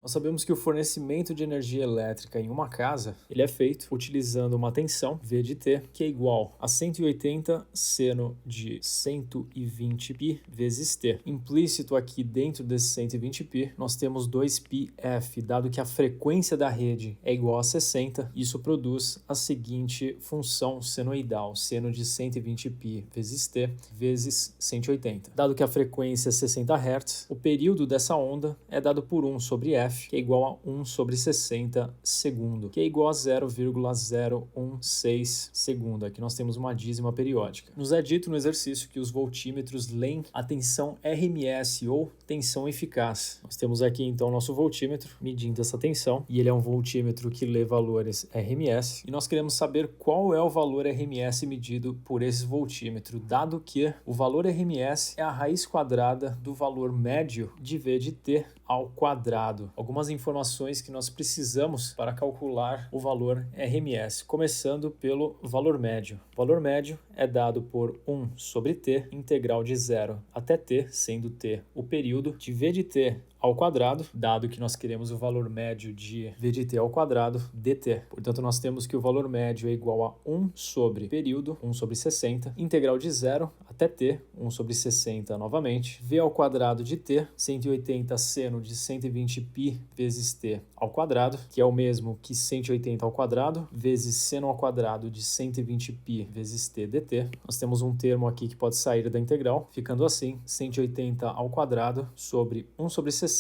Nós sabemos que o fornecimento de energia elétrica em uma casa ele é feito utilizando uma tensão V de T que é igual a 180 seno de 120 π vezes T. Implícito aqui dentro desse 120 π nós temos 2πf, dado que a frequência da rede é igual a 60, isso produz a seguinte função senoidal, seno de 120 π vezes T vezes 180. Dado que a frequência é 60 Hz, o período dessa onda é dado por 1 sobre f, que é igual a 1 sobre 60 segundo, que é igual a 0,016 segundo. Aqui nós temos uma dízima periódica. Nos é dito no exercício que os voltímetros leem a tensão RMS ou tensão eficaz. Nós temos aqui então nosso voltímetro medindo essa tensão e ele é um voltímetro que lê valores RMS e nós queremos saber qual é o valor RMS medido por esse voltímetro, dado que o valor RMS é a raiz quadrada do valor médio de V de T ao quadrado. Algumas informações que nós precisamos para calcular o valor RMS, começando pelo valor médio. O valor médio é dado por 1 sobre T, integral de 0 até T, sendo T o período, de V de T ao quadrado, dado que nós queremos o valor médio de V de T ao quadrado, dt. Portanto, nós temos que o valor médio é igual a 1 sobre período, 1 sobre 60, integral de 0 até T, 1 sobre 60 novamente, V ao quadrado de T, 180 seno de 120 π vezes T ao quadrado, que é o mesmo que 180 ao quadrado, vezes seno ao quadrado de 120 π vezes T dt. Nós temos um termo aqui que pode sair da integral, ficando assim, 180 ao quadrado sobre 1 sobre 60,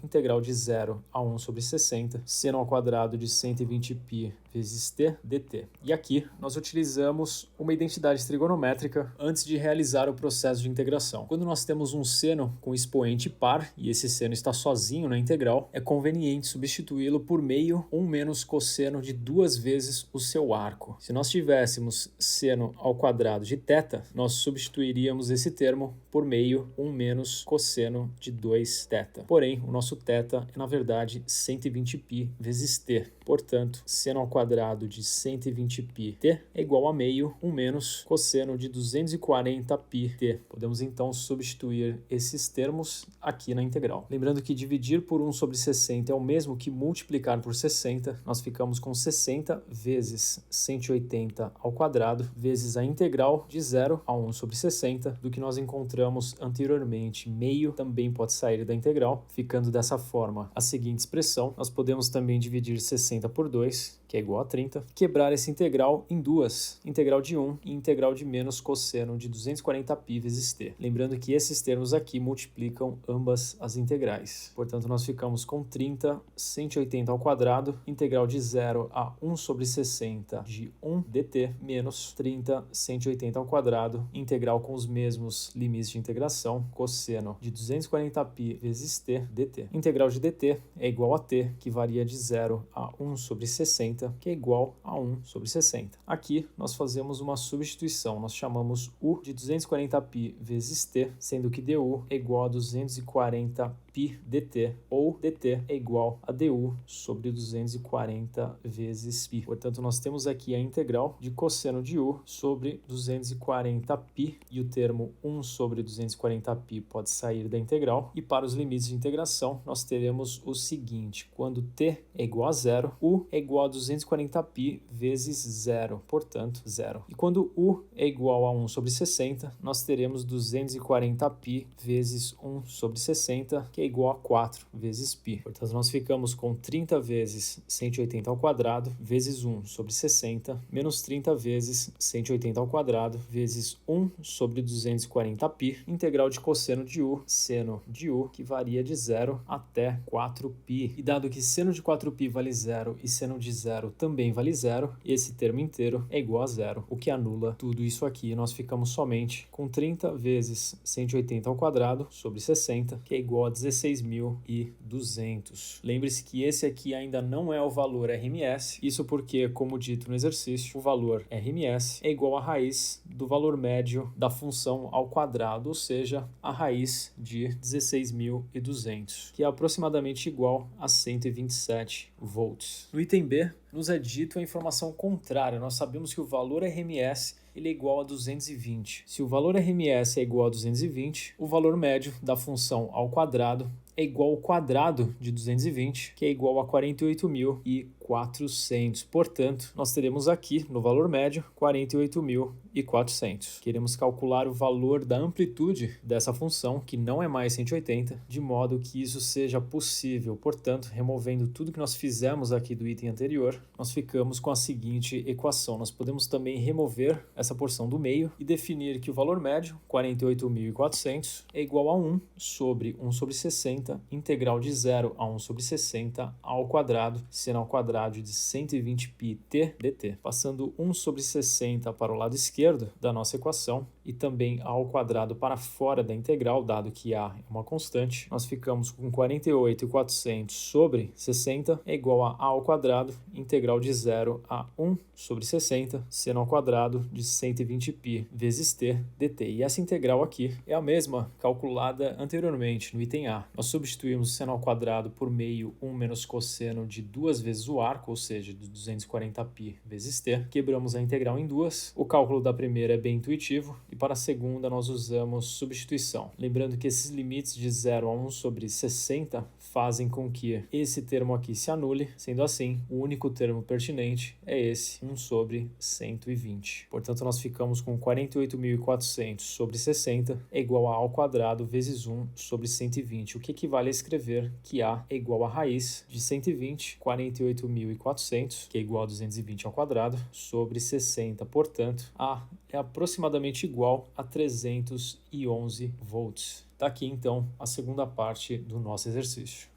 integral de 0 a 1 sobre 60, seno ao quadrado de 120 π vezes t dt. E aqui nós utilizamos uma identidade trigonométrica antes de realizar o processo de integração. Quando nós temos um seno com expoente par e esse seno está sozinho na integral, é conveniente substituí-lo por meio 1 menos cosseno de 2 vezes o seu arco. Se nós tivéssemos seno ao quadrado de θ, nós substituiríamos esse termo por meio 1 menos cosseno de 2θ. Porém, o nosso θ é, na verdade, 120 π vezes t. Portanto, seno ao quadrado de 120 π t é igual a meio 1 menos cosseno de 240 π t. Podemos, então, substituir esses termos aqui na integral. Lembrando que dividir por 1 sobre 60 é o mesmo que multiplicar por 60. Nós ficamos com 60 vezes 180 ao quadrado vezes a integral de 0 a 1 sobre 60 do que nós encontramos anteriormente. Meio também pode sair da integral, ficando dessa forma a seguinte expressão. Nós podemos também dividir 60 por 2, que é igual a 30, quebrar essa integral em duas, integral de 1 e integral de menos cosseno de 240 π vezes t. Lembrando que esses termos aqui multiplicam ambas as integrais. Portanto, nós ficamos com 30, 180 ao quadrado, integral de 0 a 1 sobre 60 de 1 dt, menos 30, 180 ao quadrado, integral com os mesmos limites de integração, cosseno de 240 π vezes t dt. Integral de dt é igual a t, que varia de 0 a 1 sobre 60, que é igual a 1 sobre 60. Aqui nós fazemos uma substituição, nós chamamos u de 240 π vezes t, sendo que du é igual a 240 π dt, ou dt é igual a du sobre 240 vezes π. Portanto, nós temos aqui a integral de cosseno de u sobre 240 π, e o termo 1 sobre 240 π pode sair da integral, e para os limites de integração, nós teremos o seguinte: quando t é igual a 0, u é igual a 240 π vezes 0, portanto, 0. E quando u é igual a 1 sobre 60, nós teremos 240 π vezes 1 sobre 60, que é igual a 4 vezes π. Portanto, nós ficamos com 30 vezes 180 ao quadrado vezes 1 sobre 60, menos 30 vezes 180 ao quadrado vezes 1 sobre 240 π, integral de cosseno de u, seno de u, que varia de 0 até 4π. E dado que seno de 4π vale 0 e seno de 0 também vale 0, esse termo inteiro é igual a 0, o que anula tudo isso aqui. Nós ficamos somente com 30 vezes 180 ao quadrado sobre 60, que é igual a 16.200. Lembre-se que esse aqui ainda não é o valor RMS, isso porque, como dito no exercício, o valor RMS é igual à raiz do valor médio da função ao quadrado, ou seja, a raiz de 16.200, que é aproximadamente igual a 127 volts. No item B, nos é dito a informação contrária. Nós sabemos que o valor RMS ele é igual a 220. Se o valor RMS é igual a 220, o valor médio da função ao quadrado é igual ao quadrado de 220, que é igual a 48.400. Portanto, nós teremos aqui, no valor médio, 48.400. Queremos calcular o valor da amplitude dessa função, que não é mais 180, de modo que isso seja possível. Portanto, removendo tudo que nós fizemos aqui do item anterior, nós ficamos com a seguinte equação. Nós podemos também remover essa porção do meio e definir que o valor médio, 48.400, é igual a 1 sobre 1 sobre 60, integral de 0 a 1 sobre 60 ao quadrado, seno ao quadrado de 120πt dt. Passando 1 sobre 60 para o lado esquerdo da nossa equação e também a ao quadrado para fora da integral, dado que A é uma constante, nós ficamos com 48.400 sobre 60 é igual a ao quadrado, integral de 0 a 1 sobre 60, seno ao quadrado de 120π vezes t dt. E essa integral aqui é a mesma calculada anteriormente no item A. Nós substituímos seno ao quadrado por meio 1 menos cosseno de 2 vezes o arco, ou seja, de 240π vezes t. Quebramos a integral em duas. O cálculo da primeira é bem intuitivo e para a segunda nós usamos substituição. Lembrando que esses limites de 0 a 1 sobre 60 fazem com que esse termo aqui se anule. Sendo assim, o único termo pertinente é esse, 1 sobre 120. Portanto, nós ficamos com 48.400 sobre 60 é igual a ao quadrado vezes 1 sobre 120, o que equivale a escrever que A é igual a raiz de 120, 48.400, que é igual a 220 ao quadrado, sobre 60. Portanto, A é aproximadamente igual a 311 volts. Está aqui, então, a segunda parte do nosso exercício.